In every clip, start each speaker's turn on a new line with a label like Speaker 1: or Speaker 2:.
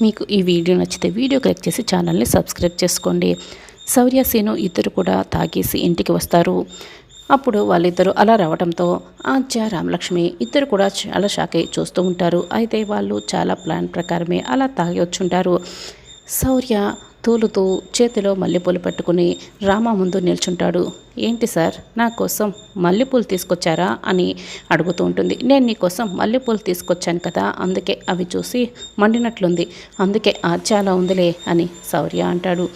Speaker 1: మీకు ఈ వీడియో నచ్చితే వీడియో క్లిక్ చేసి ఛానల్ని సబ్స్క్రైబ్ చేసుకోండి. శౌర్య సీను ఇద్దరు కూడా తాగేసి ఇంటికి వస్తారు. అప్పుడు వాళ్ళిద్దరూ అలా రావడంతో ఆద్య రామలక్ష్మి ఇద్దరు కూడా చాలా షాక్ అయి చూస్తూ ఉంటారు. అయితే వాళ్ళు చాలా ప్లాన్ ప్రకారమే అలా తాగి వచ్చుంటారు. శౌర్య తూలుతూ చేతిలో మల్లెపూలు పట్టుకుని రామ ముందు నిల్చుంటాడు. ఏంటి సార్, నా కోసం మల్లెపూలు తీసుకొచ్చారా అని అడుగుతూ ఉంటుంది. నేను నీకోసం మల్లెపూలు తీసుకొచ్చాను కదా, అందుకే అవి చూసి మండినట్లుంది, అందుకే చాలా ఉందిలే అని శౌర్య అంటాడు.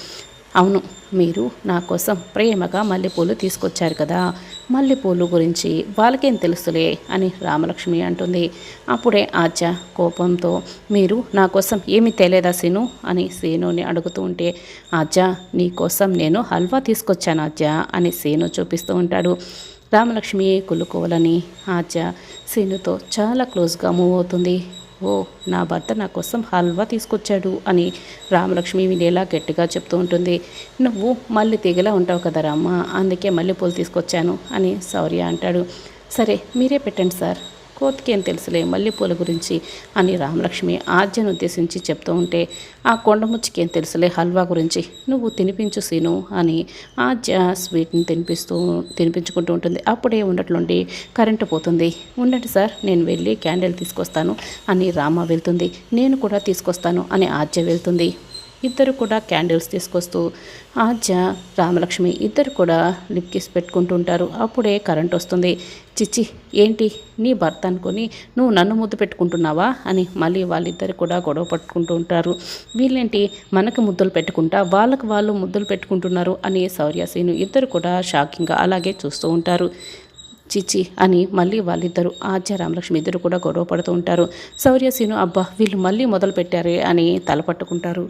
Speaker 1: అవును, మీరు నా కోసం ప్రేమగా మల్లెపూలు తీసుకొచ్చారు కదా, మల్లెపూలు గురించి వాళ్ళకేం తెలుసులే అని రామలక్ష్మి అంటుంది. అప్పుడే ఆద్య కోపంతో మీరు నా కోసం ఏమీ తేలేదా సీను అని సీనుని అడుగుతూ ఉంటే, ఆద్య నీ కోసం నేను హల్వా తీసుకొచ్చాను ఆద్య అని సీను చూపిస్తూ ఉంటాడు. రామలక్ష్మి కులుకోవాలని ఆద్య సీనుతో చాలా క్లోజ్గా మూవ్ అవుతుంది. ఓ, నా భర్త నా కోసం హల్వా తీసుకొచ్చాడు అని రామలక్ష్మి వినేలా గట్టిగా చెప్తూ ఉంటుంది. నువ్వు మళ్ళీ తీగలా ఉంటావు కదా రామ్మ, అందుకే మల్లెపూలు తీసుకొచ్చాను అని శౌర్య అంటాడు. సరే మీరే పెట్టండి సార్, కోతికి ఏం తెలుసులే మల్లెపూల గురించి అని రామలక్ష్మి ఆద్యను ఉద్దేశించి చెప్తూ ఉంటే, ఆ కొండముచ్చికి ఏం తెలుసులే హల్వా గురించి, నువ్వు తినిపించు సీను అని ఆద్య స్వీట్ని తినిపించుకుంటూ ఉంటుంది. అప్పుడే ఉన్నట్లుండి కరెంటు పోతుంది. ఉండండి సార్, నేను వెళ్ళి క్యాండిల్ తీసుకొస్తాను అని రామ వెళ్తుంది. నేను కూడా తీసుకొస్తాను అని ఆద్య వెళ్తుంది. ఇద్దరు కూడా క్యాండిల్స్ తీసుకొస్తూ ఆద్య రామలక్ష్మి ఇద్దరు కూడా లిప్ కిస్ పెట్టుకుంటూ ఉంటారు. అప్పుడే కరెంట్ వస్తుంది. చిచ్చి, ఏంటి నీ భర్త అనుకొని నువ్వు నన్ను ముద్దు పెట్టుకుంటున్నావా అని మళ్ళీ వాళ్ళిద్దరు కూడా గొడవ పట్టుకుంటూ ఉంటారు. వీళ్ళేంటి మనకు ముద్దులు పెట్టుకుంటా వాళ్ళకు వాళ్ళు ముద్దులు పెట్టుకుంటున్నారు అని శౌర్య సీను ఇద్దరు కూడా షాకింగ్గా అలాగే చూస్తూ ఉంటారు. చిచి అని మళ్ళీ వాళ్ళిద్దరూ ఆద్య రామలక్ష్మి ఇద్దరు కూడా గొడవ పడుతూ ఉంటారు. శౌర్య సీను అబ్బా వీళ్ళు మళ్ళీ మొదలు పెట్టారే అని తల పట్టుకుంటారు.